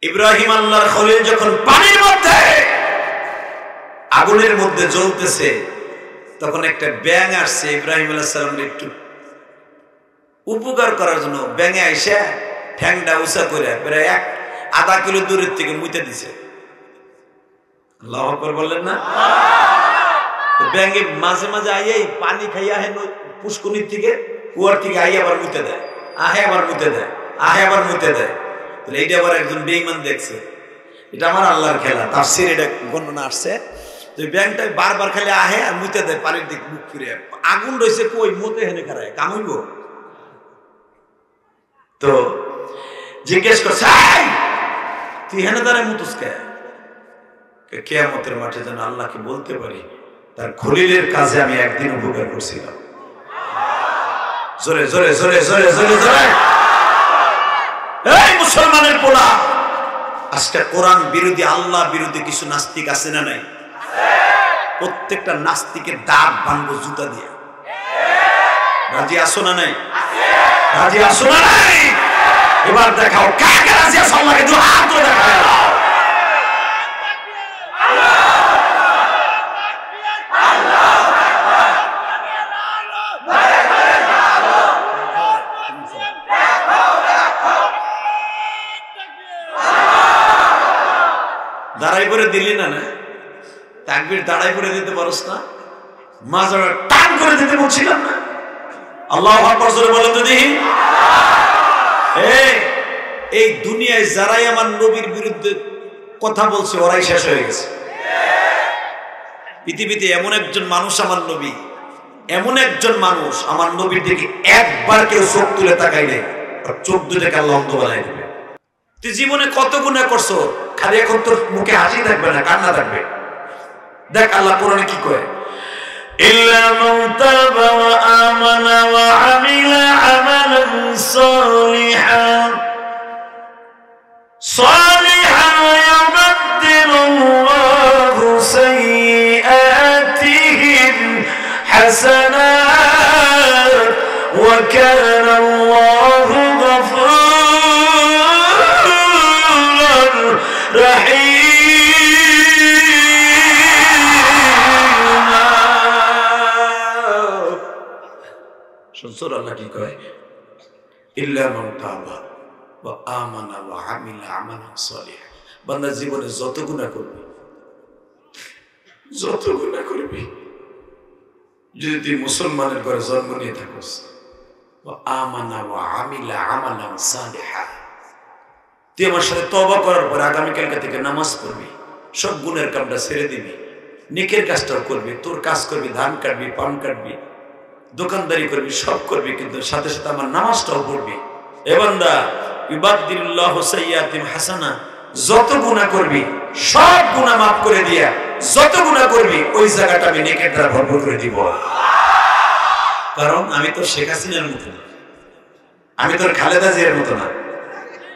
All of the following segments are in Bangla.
ইব্রাহিম আল্লাহর খলিল যখন পানির মধ্যে আগুনের মধ্যে জ্বলতেছে, তখন একটা ব্যাঙ আসছে ইব্রাহিম আলাইহিস সালামের একটু উপকার করার জন্য। ব্যাঙে আইসা ঠ্যাংটা উঁচা করে প্রায় আধা কিলো দূরের থেকে মুইতে দিছে। আল্লাহু আকবার বললেন না? ব্যাঙে মাঝে মাঝে আইয়াই পানি খাইয়া হেন পুষ্কনির থেকে কুয়ার থেকে আইয়া আবার মুতে দেয়, আহে আবার মুতে দেয়, আহে আবার মুতে দেয়। তাহলে এইটা আবার একজন বেঈমান দেখছে। এটা আমার আল্লাহর খেলা, তাফসীরে এটা বর্ণনা আসছে। তো ব্যাঙটা বারবার খালি আহে আর মুতে দেয় পানির দিক মুখ ফিরে। আগুন রয়েছে কই, মতে হেনে খারায় কামড়ব। তো জিজ্ঞেস করছে, তুই হেনে দাঁড়ায় মুতুস কে? কিয়ামতের মাঠে যেন আল্লাহকে বলতে পারি তার খলিলের কাজে আমি একদিন উপকার করছিলাম। জোরে জোরে জোরে জোরে জোরে জোরে। এই মুসলমানের পোলা, আজকে কোরআন বিরোধী আল্লাহ বিরোধী কিছু নাস্তিক আছে না নাই? প্রত্যেকটা নাস্তিকের দাঁত ভাঙবো জুতা দিয়ে। রাজি আসো না নাই? রাজি আসো না নাই? এবার দেখাও কাকে রাজি আসো। আল্লাহকে দু হাত ধরে দেখাও। দাঁড়াই করে দিলি না, না তাকবীর দাঁড়াই করে দিতে পারস না? মাজার টান করে দিতে বলছিলাম না? আল্লাহু আকবার জোরে বলেন তো দেখি। এই দুনিয়ায় যারাই আমার নবীর বিরুদ্ধে কথা বলছে ওরাই শেষ হয়ে গেছে। পৃথিবীতে এমন একজন মানুষ আমার নবী, এমন একজন মানুষ আমার নবীর দিকে একবার কেউ চোখ তুলে তাকাইলে আর চোখ দুটাকে আল্লাহ অন্ধ বানাই দেবে। তুই জীবনে কত গুনাহ করছো, খালি এখন তোর মুখে হাসি থাকবে না, কান্না থাকবে। দেখ আল্লাহ কোরআনে কি কয়, ইল্লা মান তাবা ওয়া আমানা ওয়া আমিলা আমালান সালিহান সালিহান ইয়াবদিলুল্লাহু সাইয়্যাতিহিম হাসানাত ওয়া কানা আল্লাহু গফুরার রাহিম। আল্লাহ কি কয়, ইল্লা মান তাবা ওয়া আমানা ওয়া আমিলা আমালান সালিহান। বান্দা জীবনে যত গুনাহ করবি, যদি তুই মুসলমানের ঘরে জন্ম নিয়ে থাকিস, ওয়া আমানা ওয়া আমিলা আমালান সালিহান, তুই আমার সাথে তওবা করার পর আগামীকালকে থেকে নামাজ পড়বি, সব গুনাহের কামটা ছেড়ে দিবি, নেকের কাজটাও করবি, তোর কাজ করবি, ধান কাটবি, পান কাটবি, দোকানদারি করবি, সব করবি, কিন্তু সাথে সাথে আমার নামাজটাও পড়বি। এ বান্দা ইউবাদদিলুল্লাহু সাইয়্যাতিহিম হাসানা, যত গুনাহ করবি সব গুনাহ মাফ করে দিয়া, যত গুনাহ করবি ওই জায়গাটা আমি নেকের দ্বারা ভরপুর করে দিব। কারণ আমি তো শেখ হাসিনার মতো না, আমি তোর খালেদা জিয়ার মতো না।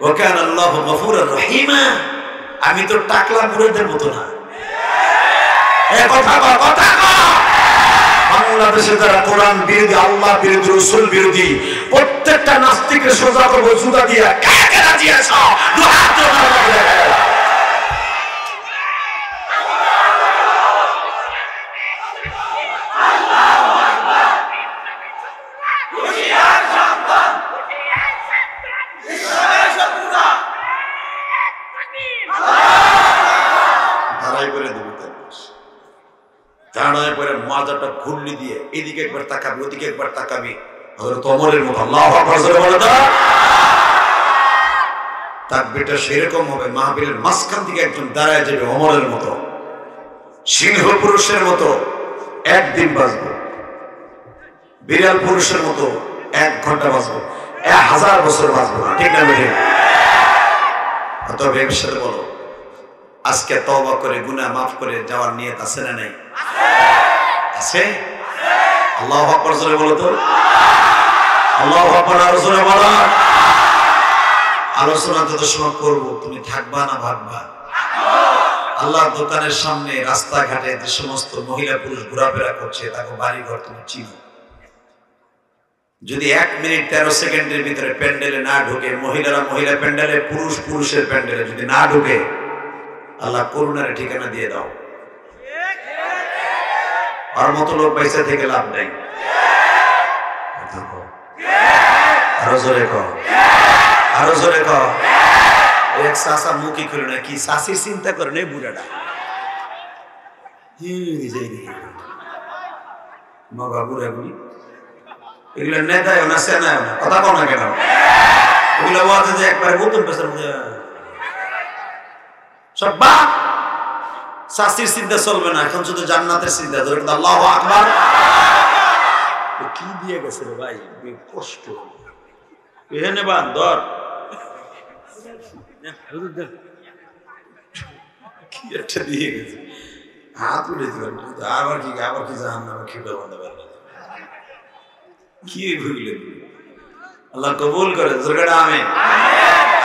ওয়া কানা আল্লাহু গফুরার রহিমা, আমি তো টাকলা বুড়োদের মতো না। এ কথা বাংলাদেশে যারা কোরআন বিরোধী, আল্লাহ বিরোধী, রাসূল বিরোধী, প্রত্যেকটা নাস্তিককে সোজা করবো জুতা দিয়া। কাকে রাজি আছো? দুই হাত ধরে। আল্লাহু আকবার। হুশিয়ার সাবধান, ইসলামের শত্রুরা দাঁড়াই করে দেবে। দাঁড়ায় পরে মাজাটা ঘুরলি দিয়ে এদিকে একবার তাকাবি, ওদিকে একবার তাকাবি, হযরত ওমরের মতো। আল্লাহু আকবার জোরে বলো তো। তাকবীরটা সেরকম হবে, মাহফিলের মাঝখান থেকে একজন দাঁড়ায় যাবে ওমরের মতো, সিংহ পুরুষের মতো একদিন বাঁচবো, বিড়াল পুরুষের মতো 1 ঘন্টা বাঁচবো, 1000 বছর বাঁচবো না। ঠিক না বেঠিক? অতএব এর সাথে বলো, আজকে তওবা করে গুনাহ মাফ করে যাওয়ার নিয়ত আছে না নাই? আছে। আল্লাহু আকবার জোরে বলো তো। আল্লাহু আকবার আর জোরে বলো। আলোচনা যত সময় করবো তুমি থাকবা না ভাগবা? আল্লাহর দোকানের সামনে রাস্তাঘাটে যে সমস্ত মহিলা পুরুষ ঘোরাফেরা করছে, তাকে বাড়ি ঘর তুমি চিনো। যদি 1 মিনিট 13 সেকেন্ডের ভিতরে প্যান্ডেলে না ঢুকে, মহিলারা মহিলা প্যান্ডেলে, পুরুষ পুরুষের প্যান্ডেলে যদি না ঢুকে, আল্লাহ করুণার ঠিকানা দিয়ে দাও। আর মতো লোক পয়সা থেকে লাভ নাই। আরো জোরে কও, আরো জোরে কও। এক সাসা মুখি করে না কি সাসির চিন্তা করে না বুড়াটা। মগা বুড়া বুড়ি এগুলো নেতায় না, সেনায় না, কথা কও না কেন? এগুলো ওয়াজে যে একবার নতুন পেছার সব বাপ শাস্তির চিন্তা চলবে না, এখন শুধু জান্নাতের চিন্তা। আল্লাহু আকবার। কি দিয়ে গেছে রে ভাই, কষ্ট। এখানে বান ধর কি একটা দিয়ে গেছে, হাত উঠে দিল। আবার কি জাহান্নামে খিদা বাঁধা পারল কি ভুগলে। আল্লাহ কবুল করে। জোরকাটা আমিন,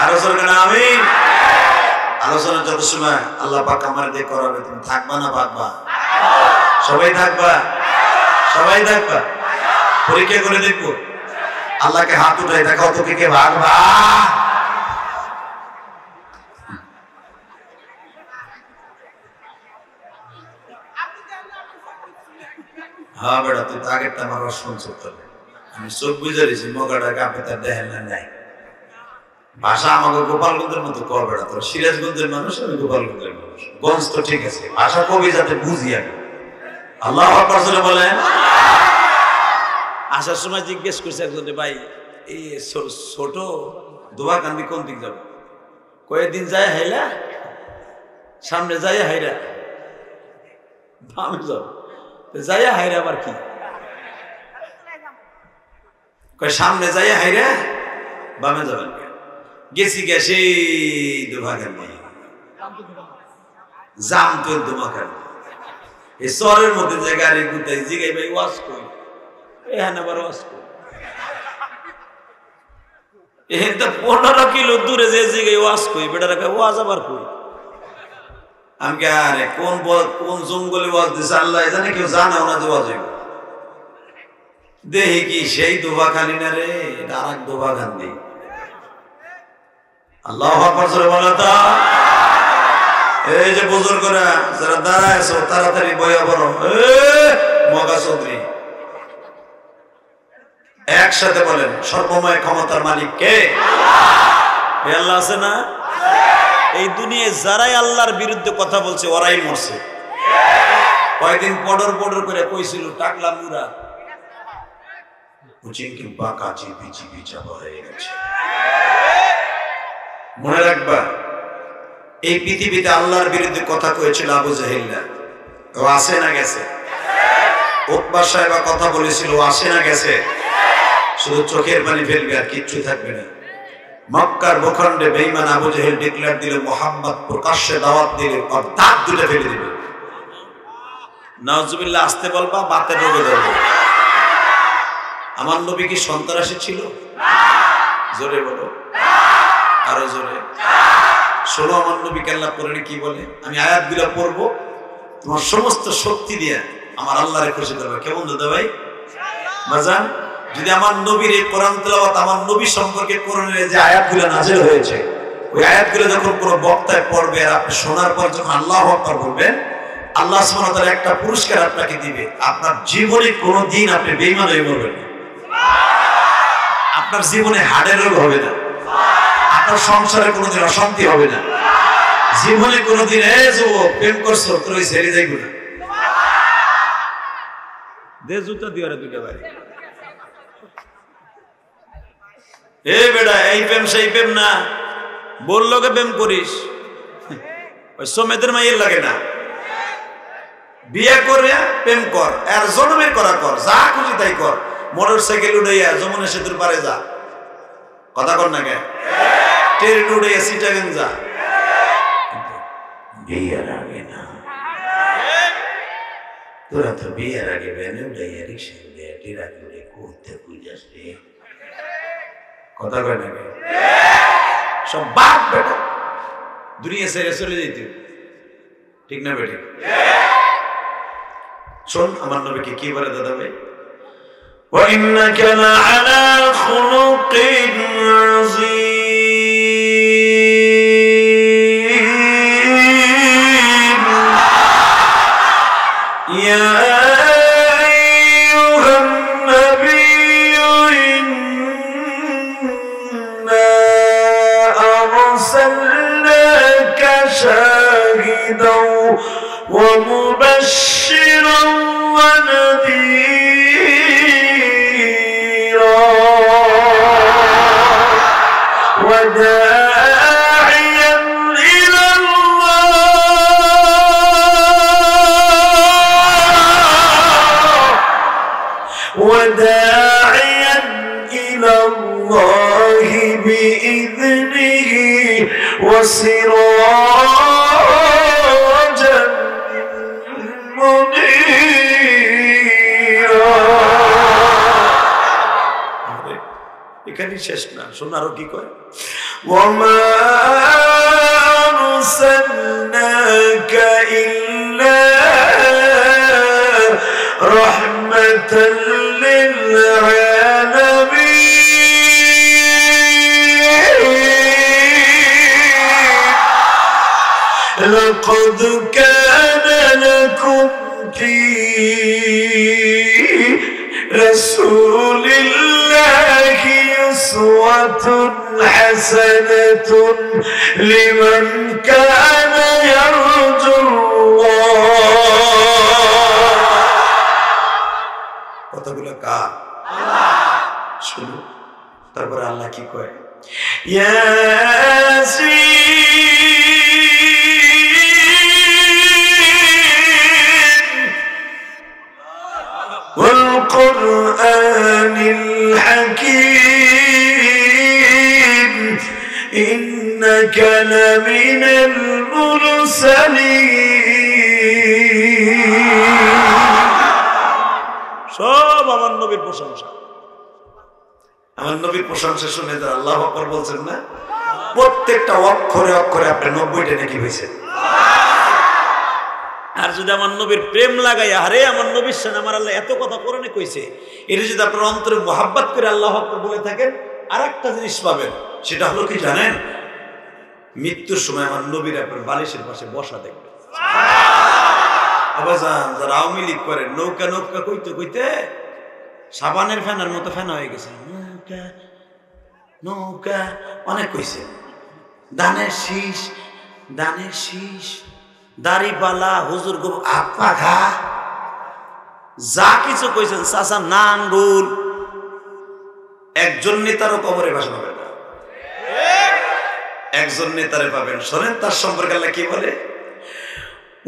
আরো জোরকাটা আমিন। আলোচনা যত সময় আল্লাহ পাক আমার দিয়ে করাবে, তুমি থাকবা না ভাগবা? সবাই থাকবা, সবাই থাকবা। পরীক্ষা করে দেখবো। আল্লাহকে হাত উঠাই দেখাও তো কে কে ভাগবা। হ্যাঁ বেটা, তুই তো আগেরটা আমার রসন চলতে হবে। আমি চোখ বুঝে দিয়েছি, মগাটাকে আপনি তার দেখেন না নাই। ভাষা আমাকে গোপালগঞ্জের মতো কর বেড়া, তোর সিরাজগঞ্জের মানুষ, আমি গোপালগঞ্জের মানুষ। গঞ্জ তো ঠিক আছে, ভাষা কবি যাতে বুঝি আমি। আল্লাহু আকবার বলেন। আসার সময় জিজ্ঞেস করছে একজনে, ভাই এই ছোট দোয়াকান্দি কোন দিক যাবো? কয়েকদিন যায় হাইলা, সামনে যায় হাইরা, বামে যাবো। যায় হাইরা আবার কি? সামনে যায় হাইরা, বামে যাবেন। গেছি গে সেই দোভাকান্দি, জাম তো দোভাকান্দি। এই শহরের মধ্যে যে গাড়ি গুতাই জিগাই ভাই ওয়াজ কই, এখানে আবার ওয়াজ কই। এখান তো 15 কিলো দূরে যে জিগাই ওয়াজ কই, বেটারা কই ওয়াজ আবার কই। আমি কে আরে কোন জঙ্গলে ওয়াজ দিছে আল্লাহ জানে, কেউ জানেও না যে ওয়াজ হইব। দেখি কি সেই দোভাকান্দি না রে, এটা আর এক দোভাকান্দি। আল্লাহু আকবার বলো তো। এই যে বুজুর্গরা যারা দাঁড়ায় আছো, তাড়াতাড়ি বইয়া পড়ো। মগা চৌধুরী একসাথে বলেন, সর্বময় ক্ষমতার মালিক কে? আল্লাহ আছে না? এই দুনিয়ায় যারাই আল্লাহর বিরুদ্ধে কথা বলছে ওরাই মরছে। কয়েকদিন পডর করে কইছিল টাকলা মুরা উচিনকে বাঁকা চিপি চিপি চাপা হয়ে গেছে। মনে রাখবা, এই পৃথিবীতে আল্লাহর বিরুদ্ধে কথা কয়েছিল আবু জাহেলরা, ও আসে না গেছে? উতবা সাহেবা কথা বলেছিল, ও আসে না গেছে? শুধু চোখের পানি ফেলবে আর কিচ্ছু থাকবে না। মক্কার ভূখণ্ডে বেঈমান আবু জাহেল ডিক্লেয়ার দিলে, মুহাম্মদ প্রকাশ্যে দাওয়াত দিলে আর দাঁত দুটো ফেলে দিবে। নাউজুবিল্লাহ আসতে বলবা, বাতে ঢোকে ধরবে। আমার নবী কি সন্ত্রাসী ছিল? জোরে বলো, আরো জোরে। শোনো আমার নবী আল্লাহ কোরআনে কি বলে, আমি আয়াতগুলো পড়বো, তোমার সমস্ত শক্তি দিয়ে আমার আল্লাহরে খুশি করবে। কেমন দাদা ভাই বাজান? যদি আমার নবীর এই কোরআন তেলাওয়াত, আমার নবী সম্পর্কে কোরআনের যে আয়াতগুলো নাযিল হয়েছে, ওই আয়াতগুলো যখন কোনো বক্তায় পড়বে আর আপনি শোনার পর যখন আল্লাহু আকবার বলবেন, আল্লাহ সুবহানাহু ওয়া তাআলা একটা পুরস্কার আপনাকে দিবে। আপনার জীবনে কোনোদিন আপনি বেঈমান হয়ে মরবেন না। আপনার জীবনে হার্টের রোগ হবে না। আপনার সংসারে কোনোদিন অশান্তি হবে না। জীবনে কোনোদিন প্রেম করছো তোর ওই ছেড়ে যাইব না। দে জুতা দিয়ে দুইটা বাড়ি। এ বেটা, এই প্রেম সেই প্রেম না, বললো কে প্রেম করিস, ওই সমেতের মাইয়ের লাগে না। বিয়ে করে প্রেম কর, আর জন্মের করা কর, যা খুশি তাই কর। মোটর সাইকেল উড়াইয়া যমুনা সেতুর পারে যা, কথা কর না কে? ট্রেন উড়াইয়া সিটাগাং যা, বিয়ের আগে না। তোরা তো বিয়ের আগে ভ্যানে উড়াইয়া রিক্সা উড়াইয়া টিরাকে উড়ে করতে বুঝাস রে, কথা কয় না কে? সব বাপ বেটা দুনিয়া ছেড়ে চলে যেত, ঠিক না বেটি? শোন আমার নবীকে কি বলে দাদা ভাই, وإنك لعلى خلق عظيم يا أيها النبي إنا أرسلناك شاهدا ومبشرا ونذيرا وداعيا إلى الله بإذنه وسراجا منيرا এখানে শেষ না শোনারও কি কয় وما أرسلناك إلا رحمة للعالمين لقد كان لكم في رسول الله أسوة حسنة لمن كان يرجو الله কথাগুলো কার শুনো তারপরে আল্লাহ কি কয় ইয়াসিন ওয়াল কুরআনিল হাকীম ইন্নাকা লামিনাল মুরসালিন সব আমার নবীর প্রশংসা আমার নবীর প্রশংসা শুনে যারা আল্লাহু আকবার বলছেন না প্রত্যেকটা অক্ষরে অক্ষরে আপনি 90টা নাকি হয়েছে আর যদি আমার নবীর প্রেম লাগাইয়া আরে আমার নবীর সাথে আমার আল্লাহ এত কথা কোরআনে কইছে এটা যদি আপনার অন্তরে মোহাব্বত করে আল্লাহু আকবার বলে থাকেন আর একটা জিনিস পাবেন সেটা হলো কি জানেন মৃত্যুর সময় আমার নবীর আপনার বালিশের পাশে বসা দেখবেন আবাজান যারা আওয়ামী লীগ করে নৌকা নৌকা কইতে কইতে সাবানের ফ্যানের মতো ফ্যান হয়ে গেছে নৌকা নৌকা অনেক কইছে দানের শীষ দাড়িপালা হুজুর গো আপা ঘা যা কিছু কইছেন চাচা নাঙ্গুল একজন নেতারও কবরে ভাষণ হবে না একজন নেতারে পাবেন শোনেন তার সম্পর্কে আল্লাহ কি বলে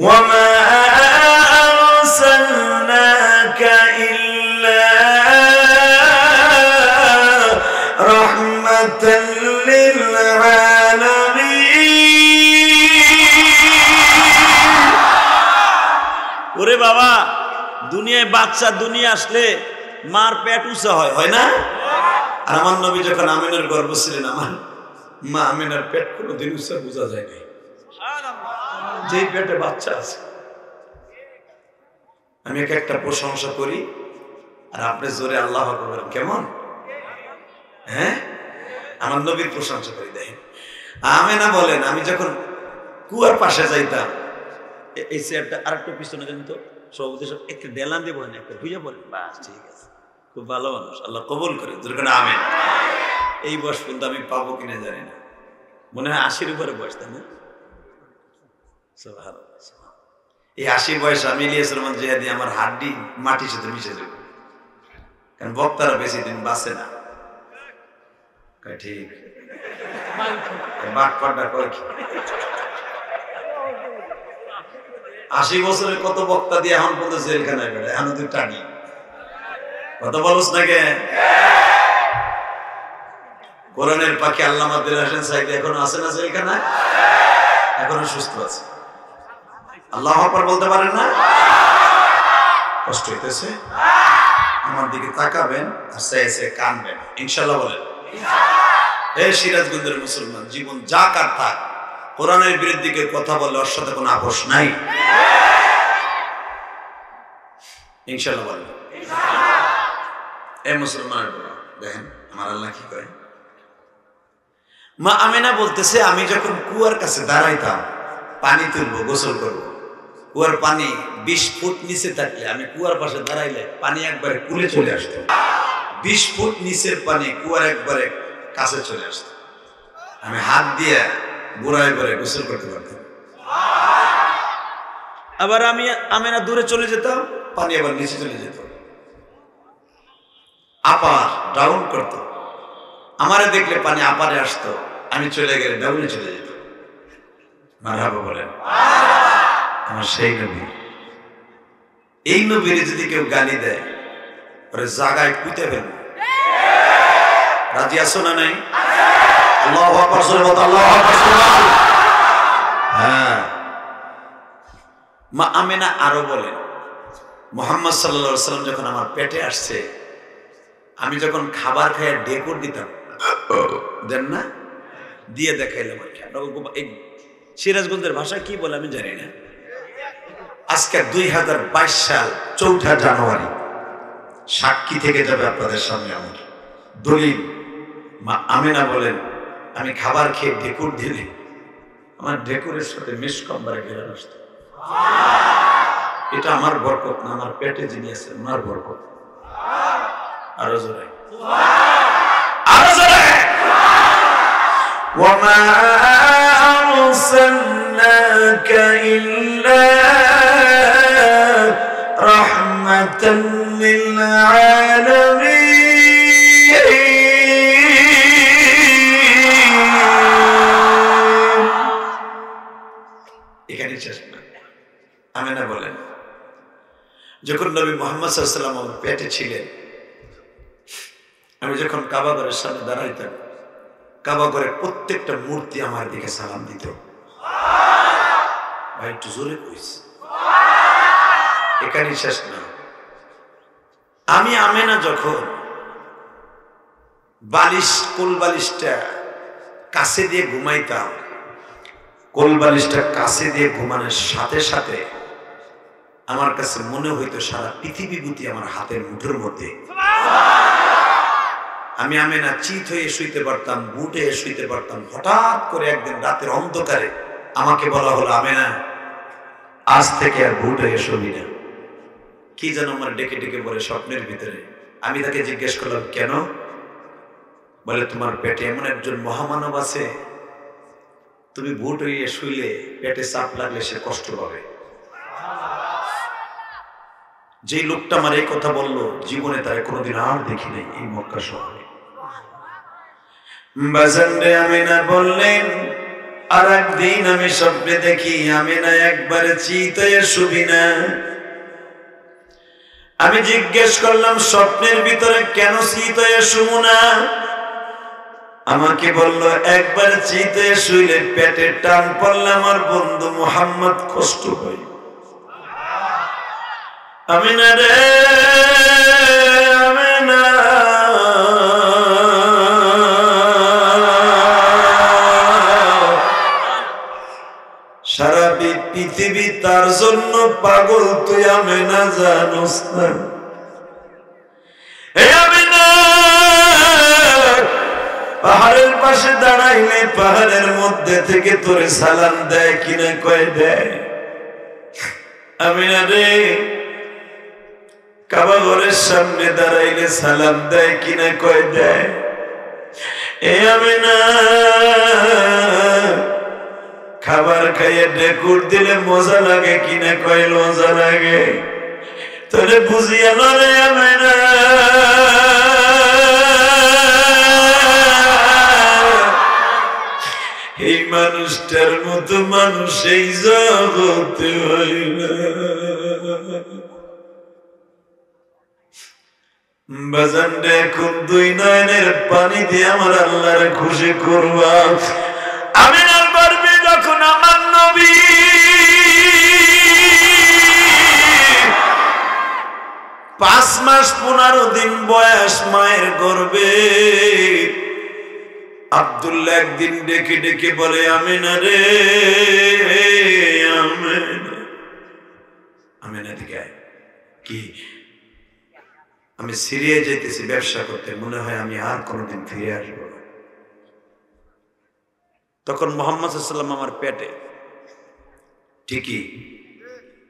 وما أرسلناك إلا رحمة للعالمين ওরে বাবা দুনিয়ায় বাচ্চা দুনিয়া আসলে মার পেট উঁচা হয় না আর আমার নবী যখন আমিনার গর্ভ ছিলেন আমার মা আমিনার পেট কোনোদিন উঁচা বোঝা যায় না যে পেটে বাচ্চা আছে আমি একটা প্রশংসা করি আর আপনি জোরে আল্লাহু আকবার কেমন হ্যাঁ আমার নবীর প্রশংসা করি দেখেন আমেনা বলেন আমি যখন কুয়ার পাশে যাইতাম এই চেয়ারটা আরেকটু পিছনে দেন তো সভাপতি সব একটু ডেলান দিয়ে বলেন একটা বুঝে বলেন বাস ঠিক আছে খুব ভালো মানুষ আল্লাহ কবুল করে যেরকম আমেন এই বয়স পর্যন্ত আমি পাবো কিনা জানি না মনে হয় 80-র উপরে বয়স তাই না এই 80 বয়স আমি ইলিয়াস রহমান জিহাদি আমার হাড্ডি মাটির সাথে মিশে যাবে কারণ বক্তারা বেশি দিন বাঁচে না ঠিক বাটপাটা কয় কি 80 বছরের কত বক্তা দিয়ে এখন পর্যন্ত জেলখানায় বেড়ে এখন তুই টানি কথা বলছ না কে কোরআনের পাখি আল্লামা দিল হোসেন সাইদ এখনো আছে না জেলখানায় এখনো সুস্থ আছে আল্লাহু আকবার বলতে পারেন না কষ্ট হইতেছে আমার দিকে তাকাবেন আর সে কানবেন ইনশাআল্লাহ বলেন হে সিরাজগঞ্জের মুসলমান জীবন যা কার থাক কোরআনের বিরুদ্ধে কেউ কথা বললে ওর সাথে কোনো আপোষ নাই ইনশাআল্লাহ বলেন এই মুসলমান দেখেন আমার আল্লাহ কি করে। মা আমেনা বলতেছে আমি যখন কুয়ার কাছে দাঁড়াইতাম পানি তুলবো গোসল করবো, কুয়ার পানি 20 ফুট নিচে থাকলে আমি কুয়ার পাশে দাঁড়াইলে পানি একবারে কুলে চলে আসতো। 20 ফুট নিচের পানি কুয়ার একবারে কাছে চলে আসতো, আমি হাত দিয়ে বুড়ায় করে গোসল করতে পারতাম। আবার আমি আমেনা দূরে চলে যেতাম, পানি আবার নিচে চলে যেত, আপার ডাউন করতো। আমারে দেখলে পানি আপারে আসতো, আমি চলে গেলে ডাউনে চলে যেত। মারহাবা বলেন। আমার সেই নবী, এই নবীর যদি কেউ গালি দেয় ওরে জায়গায় কুইতে ফেলবো। রাজি আছো না নাই? আল্লাহু আকবার, আল্লাহু আকবার। হ্যাঁ, মা আমেনা আরো বলেন মুহাম্মদ সাল্লাল্লাহু আলাইহি ওয়াসাল্লাম যখন আমার পেটে আসছে, আমি যখন খাবার খাইয়ে ডেকুর দিতাম, দেন না দিয়ে দেখাইলাম আর কি। এই সিরাজগঞ্জের ভাষা কি বলে আমি জানি না। আজকে 2022 সাল 4 জানুয়ারি সাক্ষী থেকে যাবে আপনাদের সামনে আমার দলিল। মা আমেনা বলেন আমি খাবার খেয়ে ডেকুর দিলে আমার ডেকুরের সাথে মিসকম্বারে ঘেরা আসতো। এটা আমার বরকত না, আমার পেটে যিনি আছে ওনার বরকত। আরো জোরে, আরো জোরে। ওয়ামা আরসালনাকা ইল্লা রাহমাতান লিল আলামিন। এখানে শেষ না। আমেনা বলেন যখন নবী মুহাম্মদ সাল্লাল্লাহু আলাইহি ওয়াসাল্লাম আমার পেটে ছিলেন, আমি যখন কাবা ঘরের সামনে দাঁড়াইতাম, কাবা ঘরে প্রত্যেকটা মূর্তি আমার দিকে সালাম দিত। ভাই একটু জোরে কইস, এখানেই শেষ না। আমি আমেনা যখন কোল বালিশটা কাছে দিয়ে ঘুমাইতাম, কোল বালিশটা কাছে দিয়ে ঘুমানোর সাথে সাথে আমার কাছে মনে হইতো সারা পৃথিবী বুতি আমার হাতের মুঠোর মধ্যে। আমি আমেনা চিত হয়ে শুইতে পারতাম, বুটে শুইতে পারতাম। হঠাৎ করে একদিন রাতের অন্ধকারে আমাকে বলা হলো আমেনা আজ থেকে আর বুট হয়ে শুবি না। কি যেন আমার ডেকে ডেকে বলে স্বপ্নের ভিতরে। আমি তাকে জিজ্ঞেস করলাম কেন? বলে তোমার পেটে এমন একজন মহামানব আছে, তুমি বুট হয়ে শুইলে পেটে চাপ লাগলে সে কষ্ট পাবে। যে লোকটা আমার এই কথা বললো জীবনে তার কোনোদিন আর দেখি নাই এই মক্কা শহরে। বাজানরে আমেনা বললেন আর একদিন আমি স্বপ্নে দেখি আমেনা একবারে চিত হয়ে শুবি না। আমি জিজ্ঞেস করলাম স্বপ্নের ভিতরে কেন চিত হয়ে শুবো না? আমাকে বলল একবার চিত হয়ে শুইলে পেটে টান পড়লে আমার বন্ধু মুহাম্মদ কষ্ট পাই। আমেনা রে আমেনা, সারা পৃথিবী তার জন্য পাগল, তুই আমেনা জানোস না? আমেনা পাহাড়ের পাশে দাঁড়াইলে পাহাড়ের মধ্যে থেকে তোরে সালাম দেয় কিনা কয় দেয়। আমেনা রে কাবা ঘরের সামনে দাঁড়াইলে সালাম দেয় কিনা কয় দেয়। আমেনা খাবার খাইয়ে ডেকুর দিলে মজা লাগে কিনা কয় মজা লাগে। তোরে বুঝিয়া রে আমেনা এই মানুষটার মতো মানুষ এই জগতে হয় না। বাজান এখন 2 নয়নের পানি দিয়ে আমার আল্লাহর খুশি করবা। আমিনার গর্ভে যখন আমার নবী 5 মাস 15 দিন বয়স মায়ের গর্ভে, আব্দুল্লাহ একদিন ডেকে ডেকে বলে আমেনা রে আমেনা। আমেনা দিকে কি? আমি আমি সিরিয়ায় যাইতেছি ব্যবসা করতে, মনে হয় আমি আর কোনোদিন ফিরে আসবো না। তখন মুহাম্মদ সাল্লাল্লাহু আলাইহি ওয়াসাল্লাম আমার পেটে। ঠিকই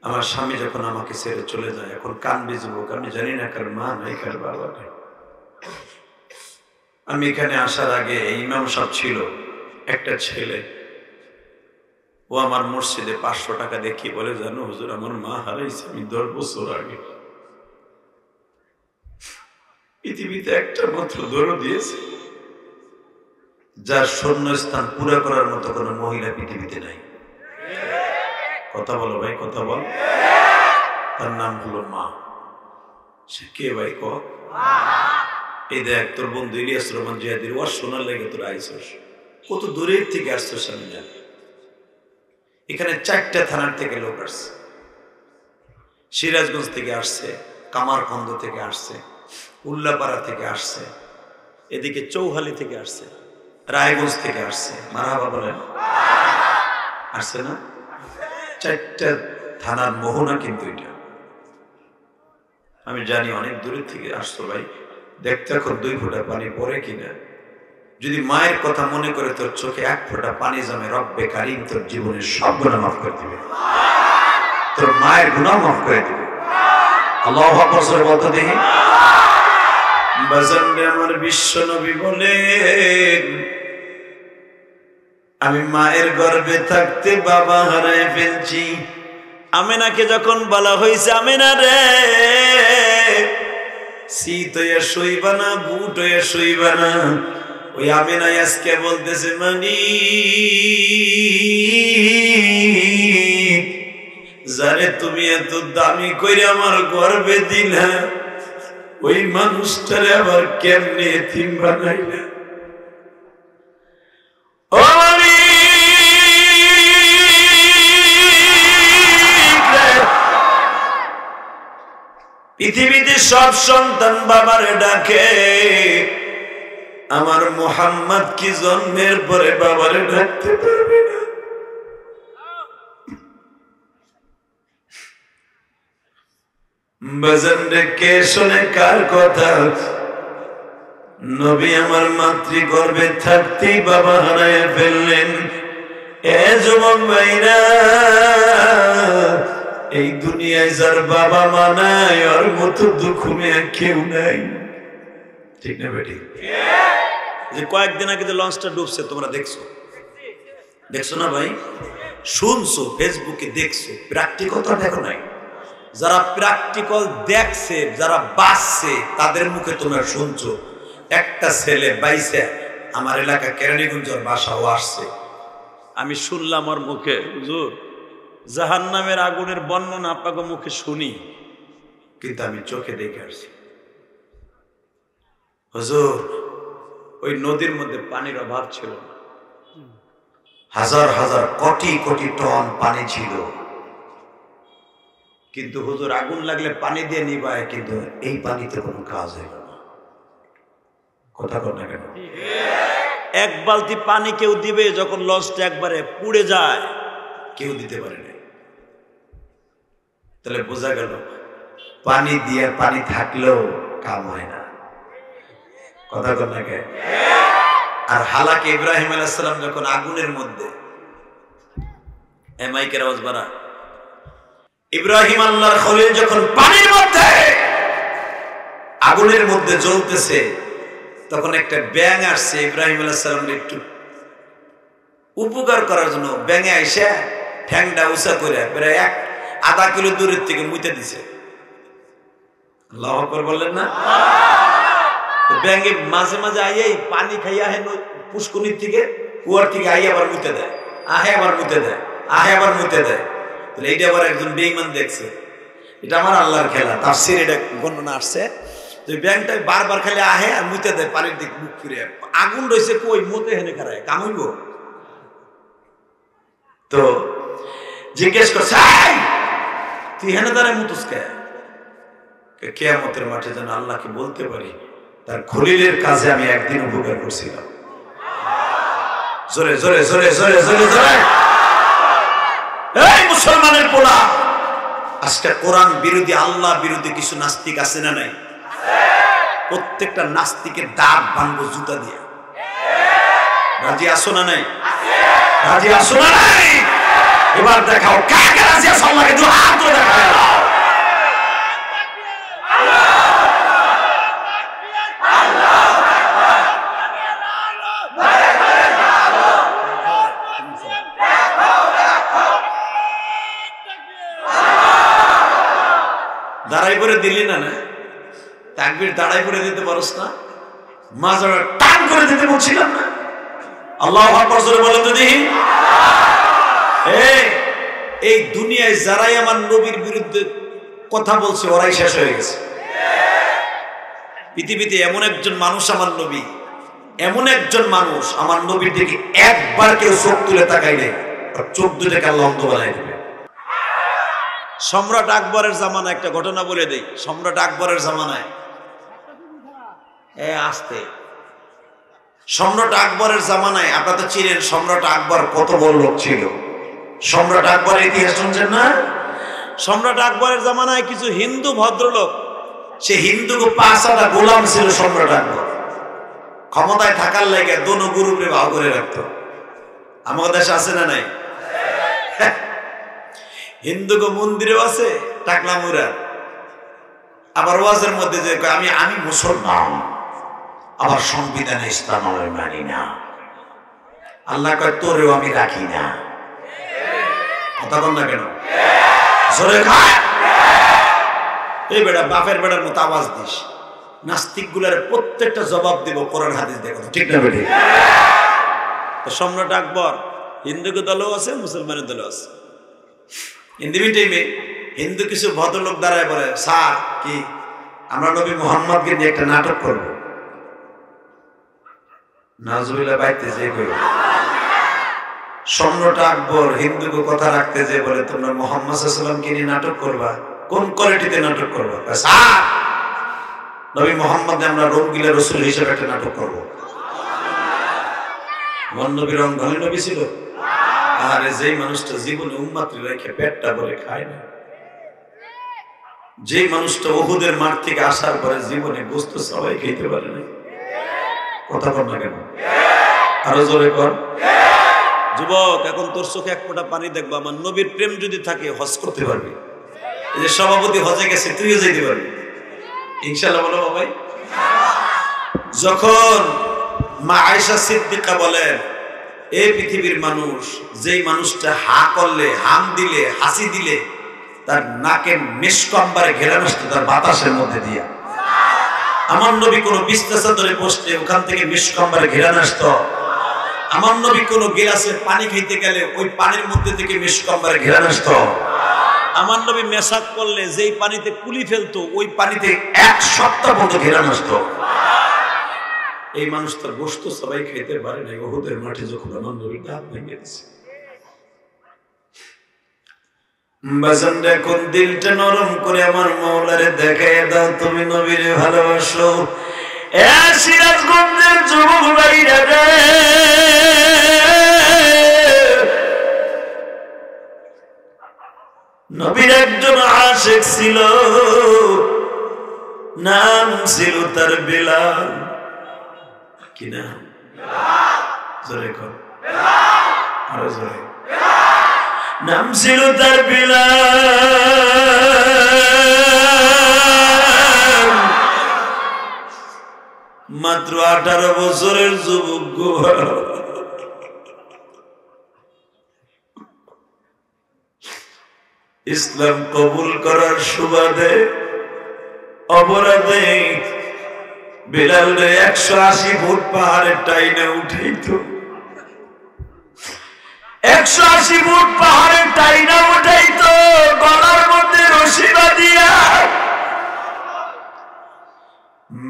আমার স্বামী যখন আমাকে ছেড়ে চলে যায়, এখন কানবে যুবক, আমি জানি না কার মা নাই কার বাবা নাই। আমি এখানে আসার আগে ইমাম সাহেব ছিল, একটা ছেলে, ও আমার মসজিদে 500 টাকা দেখিয়ে বলে, জানো হুজুর আমার মা হারাইছে আমি 10 বছর আগে। পৃথিবীতে একটা মাত্র দৌড় দিয়েছে যার শূন্যস্থান পুরো করার মতো কোনো মহিলা পৃথিবীতে নাই। কথা বলো ভাই, কথা বল। তার নাম হলো মা। সে কে ভাই ক? এই দেখ তোর বন্ধু ইলিয়াস রহমান জিহাদির ওয়াজ শোনার লেগে তোর আইসস, কত দূরের থেকে আসছস আমি জানি। এখানে 4টা থানার থেকে লোক আসছে, সিরাজগঞ্জ থেকে আসছে, কামারখন্দ থেকে আসছে, উল্লাপাড়া থেকে আসছে, এদিকে চৌহালি থেকে আসছে, রায়গঞ্জ থেকে আসছে। মারহাবা বলেন, আসছে না? 4টা থানার মোহনা কিন্তু এটা। আমি জানি অনেক দূরের থেকে আসছো ভাই। দেখতে এখন 2 ফোঁটা পানি পড়ে কিনা। যদি মায়ের কথা মনে করে তোর চোখে 1 ফোঁটা পানি জমে, রব্বে কারীম তোর জীবনের সব গুনাহ মাফ করে দিবে, তোর মায়ের গুনাহ মাফ করে দিবে। আল্লাহু আকবার বলতে দেখি। বাজান আমার বিশ্ব নবী বলেন, আমি মায়ের গর্ভে থাকতে বাবা হারায় ফেলছি। আমেনাকে যখন বলা হয়েছে, আমেনা রে শীত হইয়া শুইবা না, বুট হইয়া শুইবা না, ওই আমেনা আজকে বলতেছে, মানি যারে তুমি এত দামি করে আমার গর্ভে দিলা, ওই মানুষটারে আবার কেমনে এতিম বানাইলা। পৃথিবীতে সব সন্তান বাবারে ডাকে, আমার মুহাম্মদ কি জন্মের পরে বাবারে ডাকতে পারবে না? বাজান রে কে শোনে কার কথা? নবী আমার মাতৃগর্ভে থাকতেই বাবা হারায় ফেললেন। এ যুবক ভাইরা, এই দুনিয়ায় যার বাবা মা নাই, ওর মতো দুঃখমে কেউ নাই। ঠিক না বেটি? যে কয়েকদিন আগে যে লঞ্চটা ডুবছে তোমরা দেখছো, দেখছো না ভাই? শুনছো, ফেসবুকে দেখছো, প্র্যাকটিক্যালটা দেখো নাই। যারা প্র্যাকটিক্যাল দেখছে, যারা বাঁচছে, তাদের মুখে তোমরা শুনছো। একটা ছেলে বাইসে আমার এলাকা কেরানীগঞ্জের বাসাও আসছে, আমি শুনলাম ওর মুখে, হুজুর জাহান্নামের আগুনের বর্ণনা আপনাকে মুখে শুনি, কিন্তু আমি চোখে দেখে আসছি। হুজুর ওই নদীর মধ্যে পানির অভাব ছিল না, হাজার হাজার কোটি কোটি টন পানি ছিল, কিন্তু হুজুর আগুন লাগলে পানি দিয়ে নিবায়, কিন্তু এই পানিতে কোনো কাজ হইল না। কথা কর না কেন? 1 বালতি পানি কেউ দিবে, যখন লঞ্চটা একবারে পুড়ে যায় কেউ দিতে পারে না। তাহলে বোঝা গেল পানি দিয়ে পানি থাকলেও কাম হয় না। কথা কর না কেন? আর হালাকে ইব্রাহিম আলাইহিস সালাম যখন আগুনের মধ্যে, মাইকের আওয়াজ বাড়া, ইব্রাহিম আল্লাহর খলিল যখন পানির মধ্যে আগুনের মধ্যে জ্বলতেছে, তখন একটা ব্যাঙ আসছে ইব্রাহিম আলাইহিস সালামের একটু উপকার করার জন্য। ব্যাঙে আইসা ঠ্যাংটা উঁচা করে প্রায় 1/2 কিলো দূরের থেকে মুইতে দিছে। আল্লাহু আকবার বললেন না? ব্যাঙে মাঝে মাঝে আইয়াই পানি খাইয়া হেন পুষ্করির থেকে, কুয়ার থেকে আইয়া আবার মুইতে দেয়, আহে আবার মুইতে দেয়, আহে আবার মুইতে দেয়। তাহলে এইটা আবার একজন বেঈমান দেখছে। এটা আমার আল্লাহর খেলা, তাফসীরে এটা বর্ণনা আসছে। ব্যাংকটা বারবার খালি আহে আর মুইতে দেয় পানির দিক মুখ ফিরে। আগুন রয়েছে কই, মতে হেনে খারায় কামইব। তো জিজ্ঞেস করছে, তুই হেনে দাঁড়ায় মুতুস কে? কিয়ামতের মাঠে যেন আল্লাহকে বলতে পারি তার খলিলের কাজে আমি একদিন উপকার করছিলাম। জোরে জোরে জোরে জোরে জোরে জোরে। এই মুসলমানের পোলা, আজকে কোরআন বিরোধী, আল্লাহ বিরোধী কিছু নাস্তিক আছে না নাই? প্রত্যেকটা নাস্তিকের দাঁত ভাঙবো জুতা দিয়ে। রাজি আসো না নাই? রাজি আসো না নাই? এবার দেখাও কাকে রাজি আসো, আল্লাহকে দু হাত ধরে দেখাও। দাঁড়াই করে দিলি না, না তাকবীর দাঁড়াই করে দিতে পারোস না? মাজার টান করে দিতে বলছিলাম না? আল্লাহু আকবার জোরে বলেন তো দেখি। এই দুনিয়ায় যারাই আমার নবীর বিরুদ্ধে কথা বলছে ওরাই শেষ হয়ে গেছে। পৃথিবীতে এমন একজন মানুষ আমার নবী, এমন একজন মানুষ আমার নবীর দিকে একবার কেউ চোখ তুলে তাকাই নেই, চোখ দুটাকে আল্লাহ অন্ধ বানাই দেবে। সম্রাট আকবরের জামানায় একটা ঘটনা বলে দেই। সম্রাট আকবরের জামানায় আসতে সম্রাট আকবরের জামানায়, আপনারা তো চিনেন সম্রাট আকবর কত বড় লোক ছিল। সম্রাট আকবরের ইতিহাস শুনছেন না? সম্রাট আকবরের জামানায় কিছু হিন্দু ভদ্রলোক, সে হিন্দু পাঁচটা গোলাম ছিল সম্রাট আকবর। ক্ষমতায় থাকার লাগে দোনো গ্রুপে ভাগ করে রাখতো। আমাদের দেশে আছে না নাই? হিন্দু মন্দিরেও আছে টাকলা মুরা, আবার ওয়াজের মধ্যে যে আমি মুসলমান, আবার সংবিধানে ইসলাম আমি মানি না। আল্লাহ কয় তোরেও আমি রাখি না। কথা বল না কেন? জোরে খায়। এই বেটা বাপের বেটার মতো আওয়াজ দিস। নাস্তিক গুলার প্রত্যেকটা জবাব দিব কোরআন হাদিস দেখো, ঠিক না বেটি? তো সম্রাট আকবর হিন্দুকে দলও আছে, মুসলমানের দলও আছে। হিন্দু কিছু ভদ্রলোক দাঁড়ায় বলে, স্যার কি আমরা নবী মুহাম্মদকে নিয়ে একটা নাটক করবো? নাজুবিল্লাহ বাইতে যে কই সম্রাট আকবর হিন্দুকে কথা রাখতে যে বলে, তোমরা মুহাম্মদ সাল্লাল্লাহু আলাইহি ওয়াসাল্লামকে নিয়ে নাটক করবা? কোন কোয়ালিটিতে নাটক করবা? স্যার নবী মুহাম্মদ আমরা রঙ্গিলা রাসূল হিসেবে একটা নাটক করবো। আমার নবী রঙ্গলি নবী ছিল? আরে যেই মানুষটা জীবনে উম্মতের রেখে পেটটা ভরে খায় না, যে মানুষটা উহুদের মাঠ থেকে আসার পরে জীবনে গোশত সবাই খেতে পারে না। কথা বল না কেন? আরো জোরে কর। যুবক, এখন তোর চোখে এক ফোঁটা পানি দেখবা, আমার নবীর প্রেম যদি থাকে হজ করতে পারবি। এই যে সভাপতি হজে গেছে, তুইও যেতে পারবি ইনশাআল্লাহ। বলো ভাই। যখন মা আয়েশা সিদ্দিকা বলেন, এই পৃথিবীর মানুষ যেই মানুষটা হা করলে, হাম দিলে, হাসি দিলে তার নাকের মেশকম্বারে ঘেরা নষ্ট তার বাতাসের মধ্যে দিয়া, আমার নবী কোনো বিছনা চাদরে বসলে ওখান থেকে মেশকম্বারে ঘেরা নষ্ট। আমার নবী কোনো গিলাসে পানি খাইতে গেলে ওই পানির মধ্যে থেকে মেশকম্বারে ঘেরা নষ্ট। আমার নবী মেশাক করলে যেই পানিতে কুলি ফেলতো ওই পানিতে এক সপ্তাহ মতো ঘেরা নষ্ট। এই মানুষটার গোশত সবাই খেতে পারে না। উহুদের মাঠে যখন আমার নবীর দাঁত ভেঙে দিয়েছে, বাজান এখন দিলটা নরম করে আমার মাওলারে দেখায় দাও, তুমি নবীরে ভালোবাসো। সিরাজগঞ্জের যুবক ভাইরা রে, নবীর একজন আশিক ছিল, নাম ছিল তার বিলাল। কি নাম? জোরে কর, আরো জোরে। নাম ছিল তার বিলাল। মাত্র 18 বছরের যুবক। ইসলাম কবুল করার সুবাদে অপরাধে বিলাল 180 ফুট পাহাড়ের টাইনে উঠাইত। 180 ফুট পাহাড়ের টাইনা উঠাইতো, গলার মধ্যে রশি বাঁধিয়া।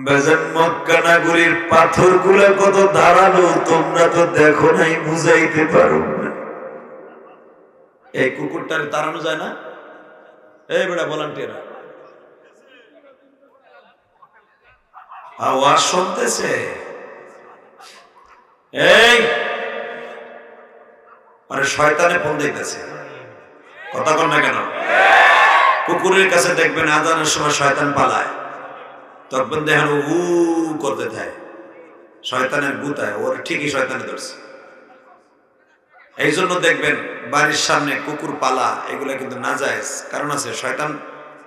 বেজান মক্কা নগরীর পাথর গুলা কত ধারালো, তোমরা তো দেখো নাই, বুঝাইতে পারো না। এই কুকুরটার তাড়ানো যায় না? এই বেটা ভলান্টিয়ার আওয়াজ শুনতেছে? এই আরে শয়তানে ফোন দিতেছে, কথা বল না কেন? কুকুরের কাছে দেখবেন আজানের সময় শয়তান পালায়, তখন দেখেন উ করতে থাকে, শয়তানের গুতায় ওর ঠিকই শয়তানে ধরছে। এই জন্য দেখবেন বাড়ির সামনে কুকুর পালা এগুলা কিন্তু নাজায়েজ, কারণ আছে শয়তান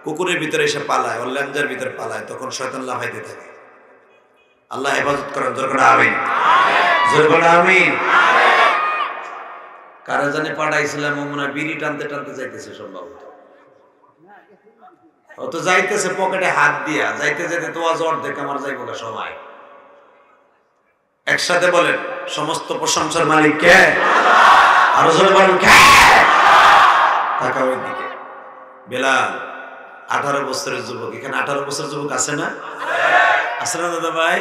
কুকুরের ভিতরে এসে পালায়, ওর ল্যাঞ্জার ভিতরে পালায়, তখন শয়তান লাফাইতে থাকে। আল্লাহ হেফাজত করেন, জোরে বলেন আমিন, জোরে বলেন আমিন। কারা জানে পাঠাইছিলাম, ও মনে হয় বিড়ি টানতে টানতে যাইতেছে সম্ভবত, ও তো যাইতেছে পকেটে হাত দিয়া, যাইতে যাইতে তো আজ অর্ধেক আমার যাইব না সময়। একসাথে বলেন, সমস্ত প্রশংসার মালিক কে? আরো জোরে বলেন কে? তাকাও ওইদিকে। বেলাল 18 বছরের যুবক, এখানে 18 বছরের যুবক আছে না? আছে না দাদা ভাই?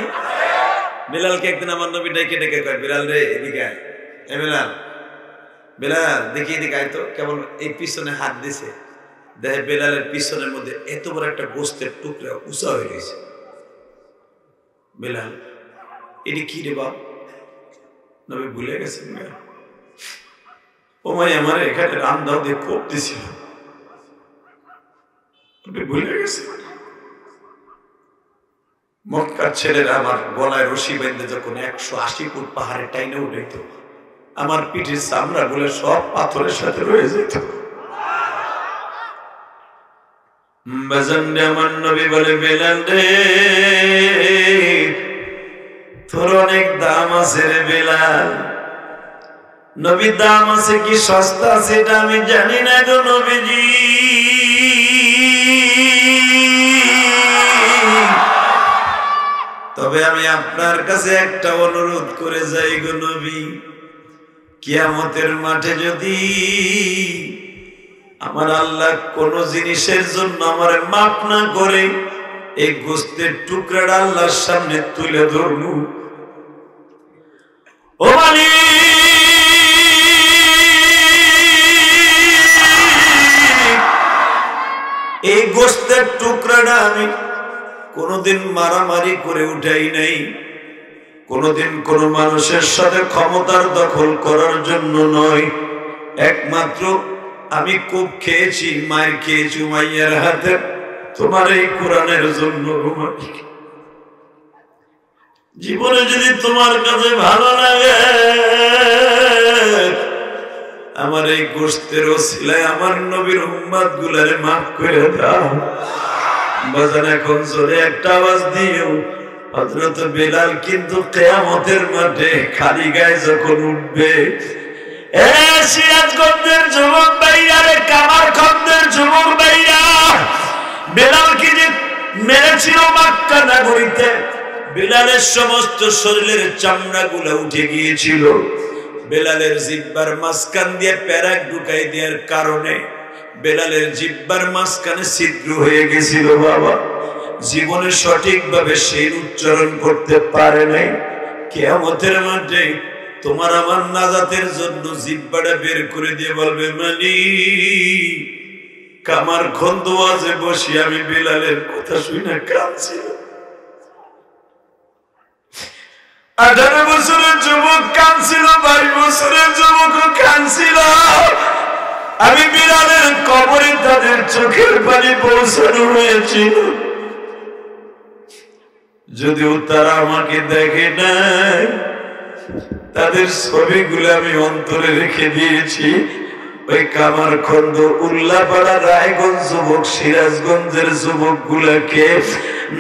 বেলালকে একদিন আমার নবী ডেকে ডেকে কয়, বেলাল রে এদিকে আয়, এ বেলাল, বেলাল দেখি এদিকে আয় তো। কেবল এই পিছনে হাত দিছে, দেখে বেলালের পিছনের মধ্যে এত বড় একটা গোস্তের টুকরা উঁচা হয়ে গেছে। বেলাল, এটি কি রে বাপ? নবী ভুলে গেছেন, ও ভাই আমার এখানে রান্দাও দিয়ে করতেছিল, ভুলে গেছে। মক্কার ছেলেরা আমার গলায় রশি বেঁধে যখন 180 ফুট পাহাড়ে টাইনে উঠাইত, আমার পিঠের চামড়া গুলো সব পাথরের সাথে রয়ে যেত। আমার নবী বলে, বেলাল রে তোর অনেক দাম আছে রে বেলাল। নবী দাম আছে কি সস্তা আছে এটা আমি জানি না গো নবীজি, তবে আমি আপনার কাছে একটা অনুরোধ করে যাই গো নবী, কিয়ামতের মাঠে যদি আমার আল্লাহ কোন জিনিসের জন্য আমার মাফ না করে, এই গোস্তের টুকরাটা আল্লাহর সামনে তুলে ধরব, ও মালিক এই গোস্তের টুকরাটা আমি কোনদিন মারামারি করে উঠাই নাই, কোনদিন কোন মানুষের সাথে ক্ষমতার দখল করার জন্য নয়, একমাত্র আমি খুব খেয়েছি, মায়ের খেয়েছি মাইয়ার হাতে, তোমার এই কোরআনের জন্য। জীবনে যদি তোমার কাছে ভালো লাগে, আমার এই গোশতের ওসিলায় আমার নবীর উম্মত গুলারে মাফ করে দাও। বাজান এখন জোরে একটা আওয়াজ দিও, হযরত বেলাল কিন্তু কিয়ামতের মাঠে খালি গায়ে যখন উঠবে, এ সিরাজগঞ্জের যুবক ভাইরা রে, কামারখন্দের যুবক ভাইরা, বেলালকে যে মেরেছিল মক্কা নগরীতে, বেলালের সমস্ত শরীরের চামড়া গুলা উঠে গিয়েছিল। বেলালের জিহ্বার মাঝখান দিয়ে প্যারাক ঢুকাই দেওয়ার কারণে বেলালের জিহ্বার মাঝখানে ছিদ্র হয়ে গেছিল বাবা, জীবনে সঠিকভাবে সেই উচ্চারণ করতে পারে নাই। কিয়ামতের মাঠে তোমার আমার নাজাতের জন্য জিহ্বাটা বের করে দিয়ে বলবে, মালিক কামারখন্দ ওয়াজে বসে আমি বেলালের কথা শুনে কাঁদছিল। 18 বছরের যুবক কাঁদছিল, 22 বছরের যুবক কাঁদছিল। আমি বেলালের কবরে তাদের চোখের পানি পৌঁছানো হয়েছিল, যদিও তারা আমাকে দেখে নাই, তাদের ছবিগুলো আমি অন্তরে রেখে দিয়েছি। ওই কামারখন্দ, উল্লাপাড়া, রায়গঞ্জ যুবক, সিরাজগঞ্জের যুবক গুলাকে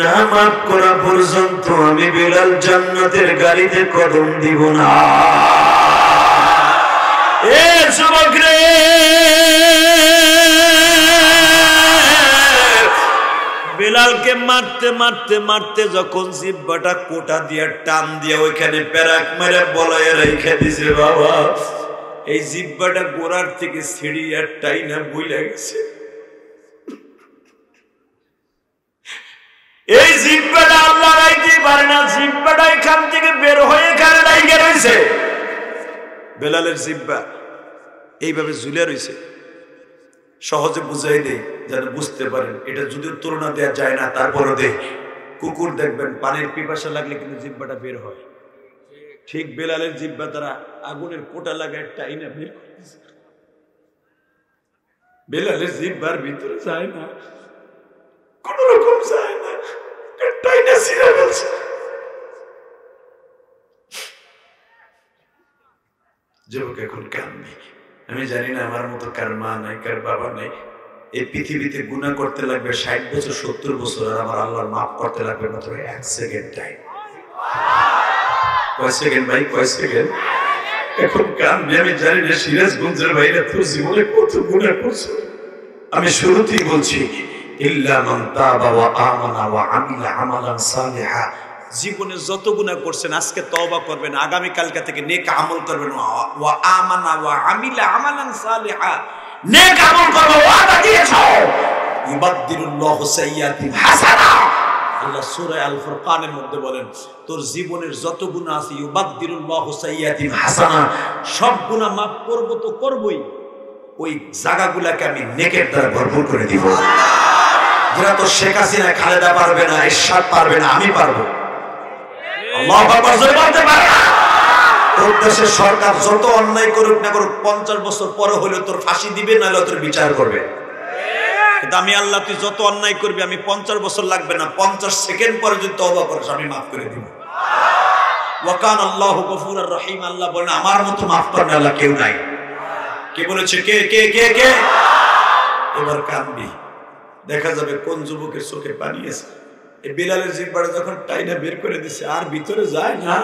না মাফ করা পর্যন্ত আমি বেলাল জান্নাতের গাড়িতে কদম দিব না। এ যুবক রে, বেলালকে মারতে মারতে মারতে যখন জিহ্বাটা কোটা দিয়ে টান দিয়ে ওইখানে প্যারাক মেরে বলায় রেখে দিছে বাবা, এই জিহ্বাটা গোড়ার থেকে ছিঁড়ি আর টাইনা বইলা গেছে। এই জিহ্বাটা আল্লাহ রাইতে পারে না, জিহ্বাটা এখান থেকে বের হয়ে এখানে লাইগা রয়েছে। বেলালের জিহ্বা এইভাবে ঝুলে রয়েছে। সহজে বুঝাই দেই যেন বুঝতে পারেন, এটা যদিও তুলনা দেওয়া যায় না, তারপরও দে। কুকুর দেখবেন পানির পিপাসা লাগলে কিন্তু জিহ্বাটা বের হয়, ঠিক বেলালের জিহ্বা তারা আগুনের কোটা লাগায় টাইনা বের করতেছে। বেলালের জিহ্বার ভিতরে যায় না, কোন রকম যায় না, ছিঁড়ে ফেলছে। যুবক এখন কাঁদবে। আমি জানি না আমার মতো কার মা নাই, কার বাবা নাই। এই পৃথিবীতে গুনাহ করতে লাগবে 60 বছর 70 বছর, আর আমার আল্লাহর মাফ করতে লাগবে মাত্র 1 সেকেন্ড টাইম। কয় সেকেন্ড ভাই, কয় সেকেন্ড? এখন কাঁদবে। আমি জানি না সিরাজগঞ্জের ভাইরা তোর জীবনে কত গুনাহ করছে। আমি শুরুতেই বলছি, ইল্লা মান তাবা ওয়া আমানা ওয়া আমিলা আমালান সালিহা। জীবনে যত গুনাহ করছেন আজকে তওবা করবেন, আগামী কালকে থেকে নেক আমল করবেন। ওয়া আমানা ওয়া আমিলা আমালান সালিহা, নেক আমল করবে, ওয়াদা দিয়েছো। ইবাদদিলুল্লাহু সাইয়্যাতিন হাসানা। আল্লাহ সূরা আল ফুরকানের মধ্যে বলেন, তোর জীবনের যত গুনাহ আছে ইবাদদিলুল্লাহু সাইয়্যাতিন হাসানা, সব গুনাহ মাফ করব তো করবই, ওই জায়গাগুলোকে আমি নেকের দ্বারা ভরপুর করে দিব। যেটা তো শেখ হাসিনা খালেদা পারবে না, এরশাদ পারবে না, আমি পারবো। আল্লাহু আকবার জোরে বলতে পারে না? তোর দেশের সরকার যত অন্যায় করুক না করুক 50 বছর পরে হলে তোর ফাঁসি দিবে, নাহলে তোর বিচার করবে। কিন্তু আমি আল্লাহ, তুই যত অন্যায় করবি আমি 50 বছর লাগবে না, 50 সেকেন্ড পরে যদি তওবা করিস আমি মাফ করে দিব। ওয়া কানা আল্লাহু গফুরুর রহিম। আল্লাহ বলেন আমার মতো মাফ করেন আল্লাহ কেউ নাই। কে বলেছে? কে কে কে কে? এবার কাঁদবি, দেখা যাবে কোন যুবকের চোখে পানি আছে। এই বিলালের জিহ্বাটা যখন টাইনা বের করে দিছে আর ভিতরে যায় না,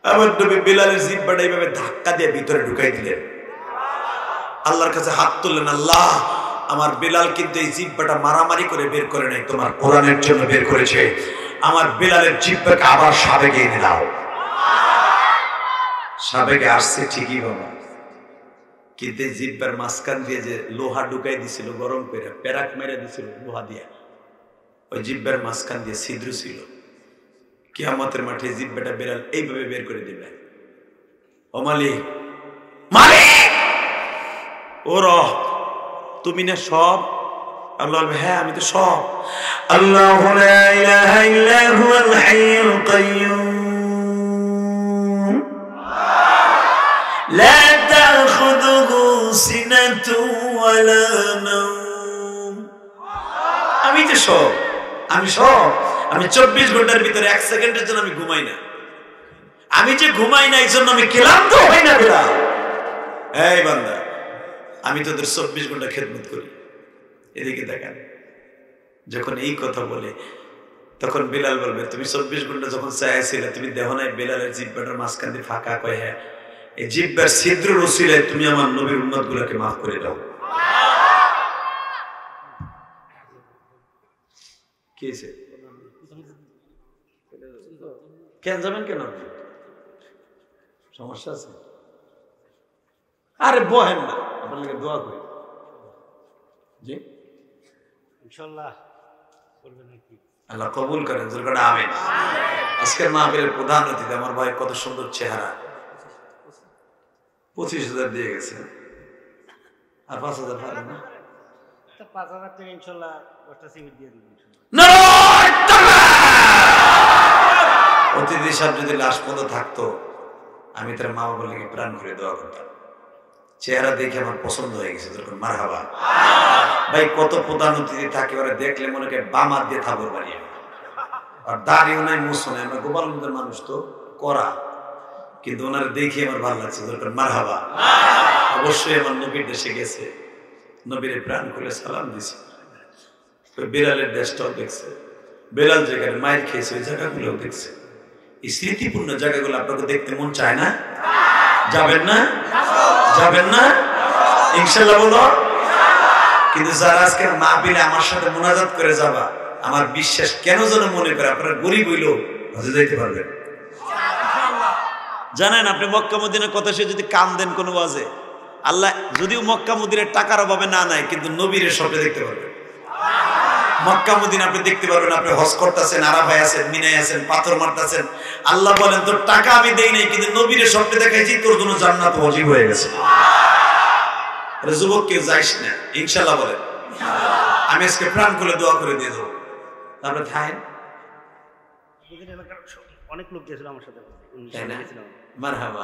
আবার নবী বিলালের জিহ্বাটা এইভাবে ধাক্কা দিয়ে ভিতরে ঢুকাই দিলেন। আল্লাহর কাছে হাত তুললেন, আল্লাহ আমার বিলাল কিন্তু এই জিহ্বাটা মারামারি করে বের করে নাই, তোমার কোরআনের জন্য বের করেছে। আমার বিলালের জিহ্বাকে আবার সাবেগে এনে দাও। সাবেগে আসছে ঠিকই বাবা, কিন্তু জিহ্বার মাঝখান দিয়ে যে লোহা ঢুকাই দিছিল গরম করে, প্যারাক মেরে দিছিল লোহা দিয়া, ওই জিহ্বার মাঝখান দিয়ে ছিদ্র ছিল। কিয়ামতের মাঠে জিহ্বাটা বেরাল এইভাবে বের করে দিবে, ও মালিক মালিক ও রব তুমি না সব? আল্লাহ হ্যাঁ আমি তো সব। আল্লাহু লা ইলাহা ইল্লা হুয়াল হাইয়ুল কাইয়্যুম লা তাখুযুহু সিনাতুন ওয়ালা নাওম। আমি তো সব, আমি সব। আমি 24 ঘন্টার ভিতরে 1 সেকেন্ডের জন্য আমি ঘুমাই না। আমি যে ঘুমাই না এই জন্য আমি ক্লান্ত হই না। বিলাল এই বান্দা, আমি তোদের 24 ঘন্টা খেদমত করি। এদিকে দেখেন, যখন এই কথা বলে তখন বিলাল বলবে, তুমি 24 ঘন্টা যখন চাইছিলে তুমি দেখো নাই বিলালের জিহ্বাটার মাঝখান দিয়ে ফাঁকা? কয় হ্যাঁ, এই জিহ্বার ছিদ্রের ওসিলায় তুমি আমার নবীর উম্মত গুলাকে মাফ করে দাও। কি হয়েছে? কেন যাবেন? কেন সমস্যা আছে? আরে বহেন না, আপনার লাগে দোয়া করি। জি ইনশাআল্লাহ করবেন নাকি? আল্লাহ কবুল করেন। জোরে আমিন। আজকের মাহফিলের প্রধান অতিথি আমার ভাই, কত সুন্দর চেহারা। 25,000 দিয়ে গেছে, আর 5,000 পারে না? 5,000 টাকা ইনশাআল্লাহ 10টা সিমেন্ট দিয়ে দিবেন। অতিথি সাহেব যদি লাশ পর্যন্ত থাকতো আমি তার মা বাবার লাগে প্রাণ করে দোয়া করতাম। চেহারা দেখে আমার পছন্দ হয়ে গেছে। মারহাবা ভাই। কত প্রধান অতিথি থাকে, ওরা দেখলে মনে করে বামার দিয়ে থাবর বাড়িয়ে, আর দাঁড়িয়েও নাই মুসো নাই। আমরা গোপালগঞ্জের মানুষ তো করা, কিন্তু ওনারা দেখে আমার ভালো লাগছে। মারহাবা। অবশ্যই আমার নবীর দেশে গেছে, নবীর প্রাণ করে সালাম দিছে। বেলালের দেশটাও দেখছে, বেলাল যেখানে মায়ের খেয়েছে ওই জায়গাগুলো দেখছে। এই স্মৃতিপূর্ণ জায়গাগুলো আপনাকে দেখতে মন চায় না? যাবেন না? যাবেন না? ইনশাআল্লাহ বলো। কিন্তু যারা আজকে মাহফিলে আমার সাথে মুনাজাত করে যাবা, আমার বিশ্বাস কেন যেন মনে করে আপনারা গরিব হইলেও হজে যাইতে পারবেন। জানেন আপনি মক্কা মদিনার কথা সে যদি কান দেন কোনো ওয়াজে, আল্লাহ যদিও মক্কা মদিনার টাকার অভাবে না নাই, কিন্তু নবীর স্বপ্নে দেখতে পারবেন। মক্কা মদিনা আপনি দেখতে পারবেন। আপনি হজ করতেছেন, আরাফায় আছেন, মিনায় আছেন, পাথর মারতেছেন, আল্লাহ বলেন তোর টাকা আমি দেই নাই, কিন্তু নবীর স্বপ্নে দেখাইছি তোর জন্য জান্নাত ওয়াজিব হয়ে গেছে। যুবক কেউ যাইস না, ইনশাআল্লাহ বলেন। আমি আজকে প্রাণ খুলে দোয়া করে দিয়ে দেবো। তারপরে থাকেন অনেক লোক গেছিল আমার সাথে, মারহাবা।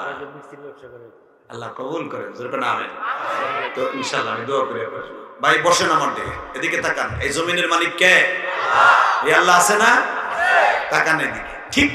আল্লাহ কবুল করেন। আমিন। তো ইনশাআল্লাহ আমি দোয়া করি। ভাই বসেন আমার দিকে, এদিকে তাকান। এই জমিনের মালিক কে? এই আল্লাহ আছে না? তাকান এদিকে। ঠিক